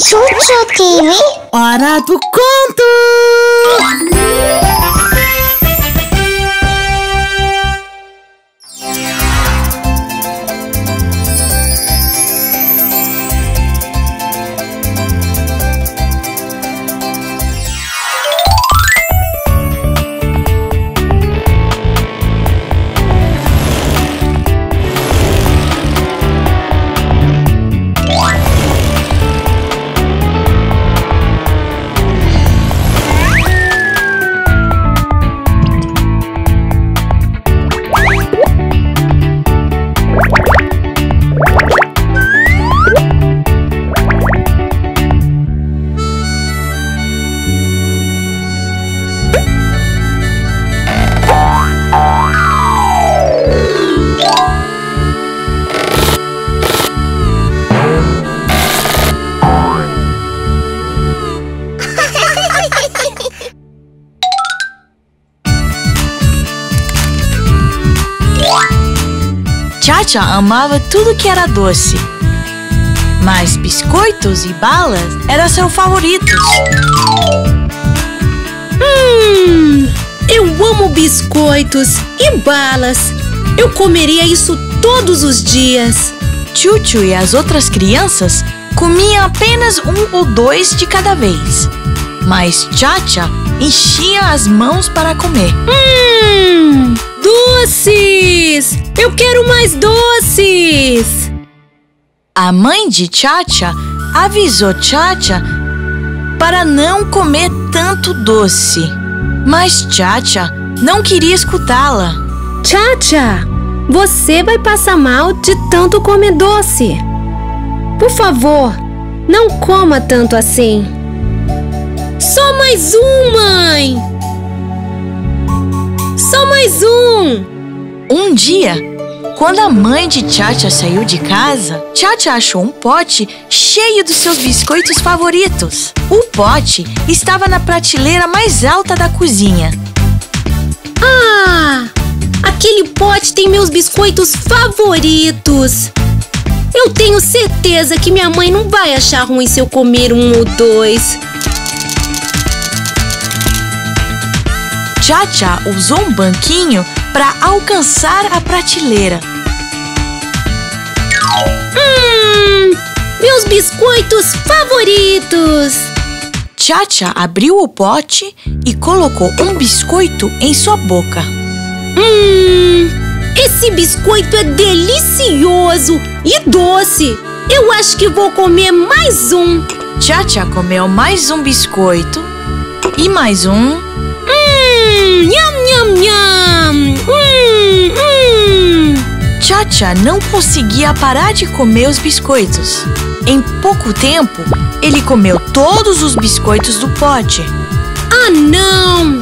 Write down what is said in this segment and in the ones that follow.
Chuchu TV. Hora do conto! Chacha amava tudo que era doce, mas biscoitos e balas eram seus favoritos. Eu amo biscoitos e balas. Eu comeria isso todos os dias. Chuchu e as outras crianças comiam apenas um ou dois de cada vez, mas Chacha enchia as mãos para comer. Doces! Eu quero mais doces! A mãe de Chacha avisou Chacha para não comer tanto doce, mas Chacha não queria escutá-la. Chacha, você vai passar mal de tanto comer doce. Por favor, não coma tanto assim. Só mais um, mãe! Só mais um! Um dia, quando a mãe de Chacha saiu de casa, Chacha achou um pote cheio dos seus biscoitos favoritos. O pote estava na prateleira mais alta da cozinha. Ah! Aquele pote tem meus biscoitos favoritos! Eu tenho certeza que minha mãe não vai achar ruim se eu comer um ou dois. Chacha usou um banquinho para alcançar a prateleira. Meus biscoitos favoritos! Chacha abriu o pote e colocou um biscoito em sua boca. Esse biscoito é delicioso e doce! Eu acho que vou comer mais um! Chacha comeu mais um biscoito e mais um. Nham, nham, nham! Chacha não conseguia parar de comer os biscoitos. Em pouco tempo, ele comeu todos os biscoitos do pote. Ah, não!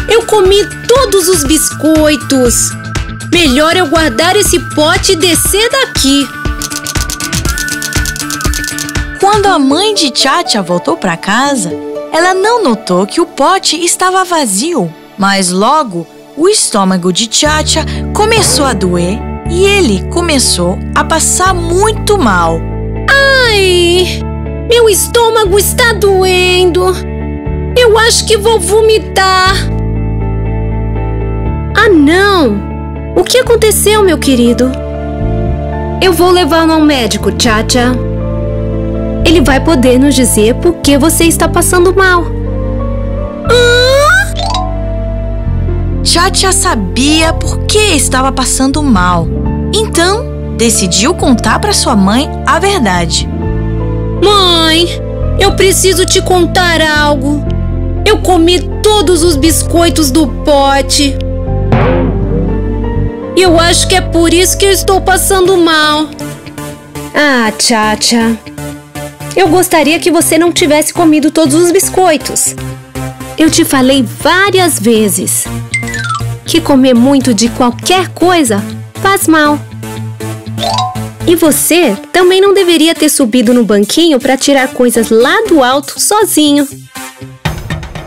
Eu comi todos os biscoitos. Melhor eu guardar esse pote e descer daqui. Quando a mãe de Chacha voltou para casa, ela não notou que o pote estava vazio. Mas logo, o estômago de Chacha começou a doer e ele começou a passar muito mal. Ai! Meu estômago está doendo. Eu acho que vou vomitar. Ah, não! O que aconteceu, meu querido? Eu vou levá-lo ao médico, Chacha. Ele vai poder nos dizer por que você está passando mal. Chacha sabia por que estava passando mal. Então, decidiu contar para sua mãe a verdade. Mãe, eu preciso te contar algo. Eu comi todos os biscoitos do pote. E eu acho que é por isso que eu estou passando mal. Ah, Chacha. Eu gostaria que você não tivesse comido todos os biscoitos. Eu te falei várias vezes que comer muito de qualquer coisa faz mal. E você também não deveria ter subido no banquinho para tirar coisas lá do alto sozinho.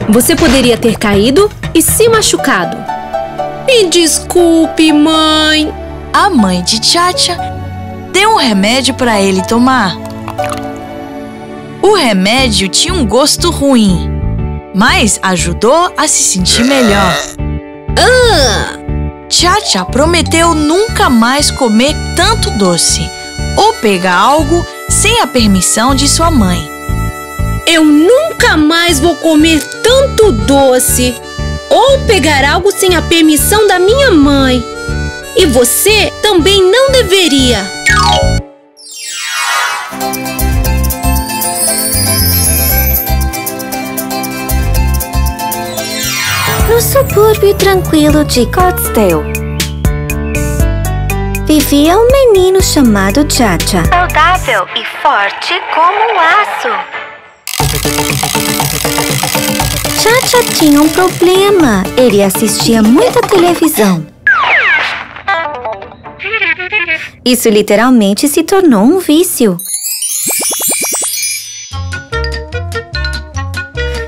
Você poderia ter caído e se machucado. Me desculpe, mãe. A mãe de Chacha deu um remédio para ele tomar. O remédio tinha um gosto ruim, mas ajudou a se sentir melhor. Chacha prometeu nunca mais comer tanto doce ou pegar algo sem a permissão de sua mãe. Eu nunca mais vou comer tanto doce ou pegar algo sem a permissão da minha mãe. E você também não deveria. No subúrbio tranquilo de Scottsdale, vivia um menino chamado Chacha. Saudável e forte como um aço. Chacha tinha um problema. Ele assistia muita televisão. Isso literalmente se tornou um vício.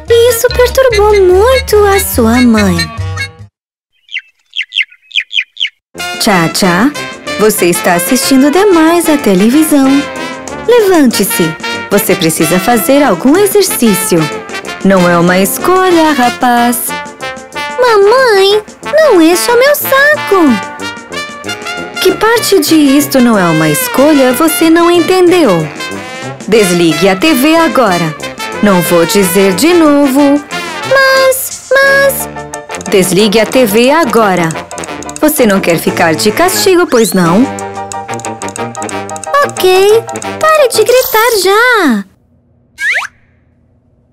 E isso perturbou muito a sua mãe. Chacha, você está assistindo demais a televisão. Levante-se. Você precisa fazer algum exercício. Não é uma escolha, rapaz. Mamãe, não encha o meu saco. Que parte de isto não é uma escolha você não entendeu? Desligue a TV agora. Não vou dizer de novo. Mas... Desligue a TV agora. Você não quer ficar de castigo, pois não? Ok, pare de gritar já.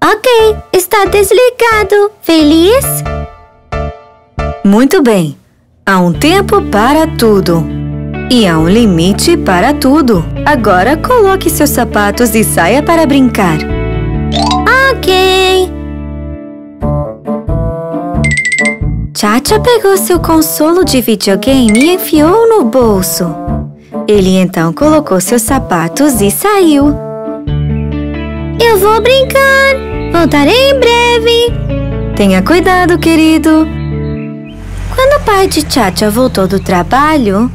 Ok, está desligado. Feliz? Muito bem. Há um tempo para tudo. E há um limite para tudo. Agora coloque seus sapatos e saia para brincar. Ok. Chacha pegou seu consolo de videogame e enfiou no bolso. Ele então colocou seus sapatos e saiu. Eu vou brincar. Voltarei em breve. Tenha cuidado, querido. Quando o pai de Chacha voltou do trabalho,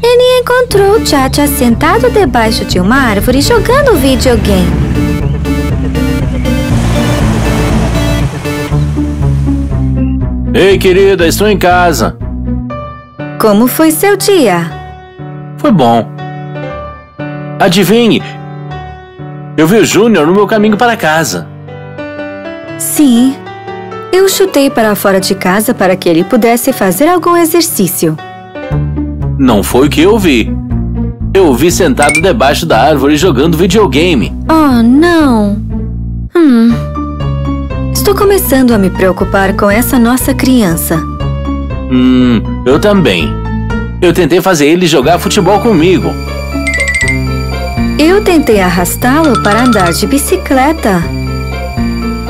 ele encontrou Chacha sentado debaixo de uma árvore jogando videogame. Ei, querida, estou em casa. Como foi seu dia? Foi bom. Adivinhe, eu vi o Júnior no meu caminho para casa. Sim, eu chutei para fora de casa para que ele pudesse fazer algum exercício. Não foi o que eu vi. Eu o vi sentado debaixo da árvore jogando videogame. Oh, não. Estou começando a me preocupar com essa nossa criança. Eu também. Eu tentei fazer ele jogar futebol comigo. Eu tentei arrastá-lo para andar de bicicleta.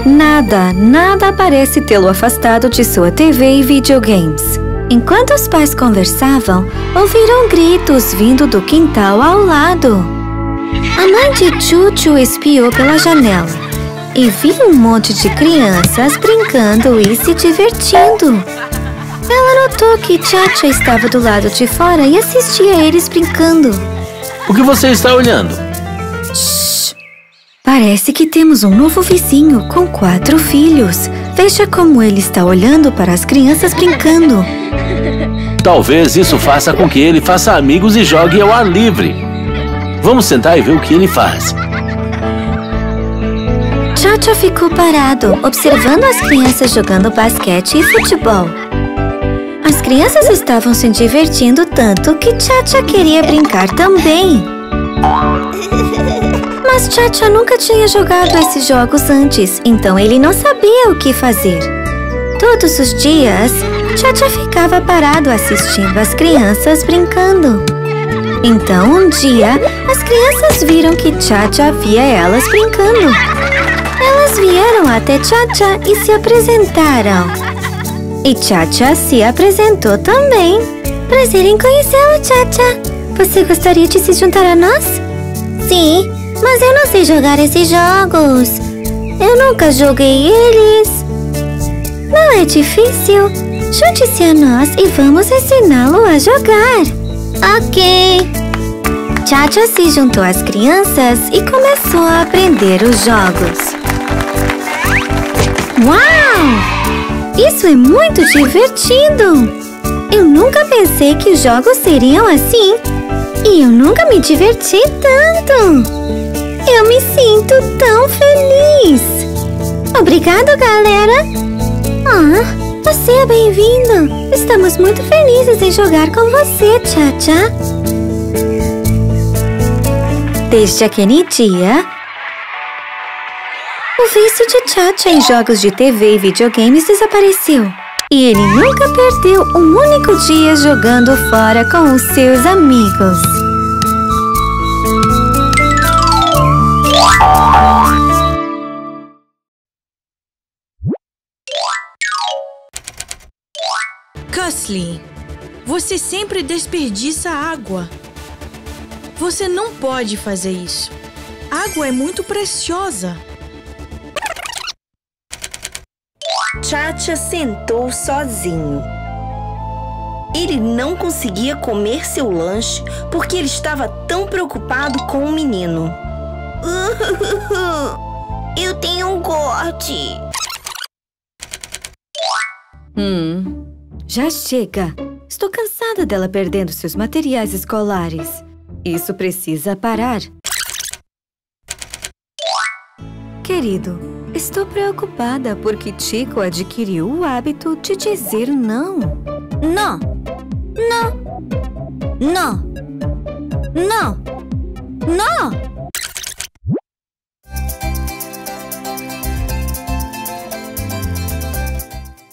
Nada parece tê-lo afastado de sua TV e videogames. Enquanto os pais conversavam, ouviram gritos vindo do quintal ao lado. A mãe de Chuchu espiou pela janela e viu um monte de crianças brincando e se divertindo. Ela notou que Chacha estava do lado de fora e assistia a eles brincando. O que você está olhando? Shhh! Parece que temos um novo vizinho com 4 filhos. Veja como ele está olhando para as crianças brincando. Talvez isso faça com que ele faça amigos e jogue ao ar livre. Vamos sentar e ver o que ele faz. Chacha ficou parado, observando as crianças jogando basquete e futebol. As crianças estavam se divertindo tanto que Chacha queria brincar também. Mas Chacha nunca tinha jogado esses jogos antes, então ele não sabia o que fazer. Todos os dias, Chacha ficava parado assistindo as crianças brincando. Então, um dia, as crianças viram que Chacha via elas brincando. Elas vieram até Chacha e se apresentaram. E Chacha se apresentou também. Prazer em conhecê-lo, Chacha. Você gostaria de se juntar a nós? Sim, mas eu não sei jogar esses jogos. Eu nunca joguei eles. Não é difícil. Junte-se a nós e vamos ensiná-lo a jogar. Ok. Chacha se juntou às crianças e começou a aprender os jogos. Uau! Isso é muito divertido! Eu nunca pensei que os jogos seriam assim. E eu nunca me diverti tanto! Eu me sinto tão feliz! Obrigado, galera! Você é bem-vindo! Estamos muito felizes em jogar com você, Chacha! Desde aquele dia, o vício de Chacha em jogos de TV e videogames desapareceu. E ele nunca perdeu um único dia jogando fora com os seus amigos. Cussly, você sempre desperdiça água. Você não pode fazer isso. Água é muito preciosa. Chacha sentou sozinho. Ele não conseguia comer seu lanche porque ele estava tão preocupado com o menino. Eu tenho um corte. Já chega! Estou cansada dela perdendo seus materiais escolares. Isso precisa parar. Querido, estou preocupada porque Chico adquiriu o hábito de dizer não. Não! Não! Não! Não! Não!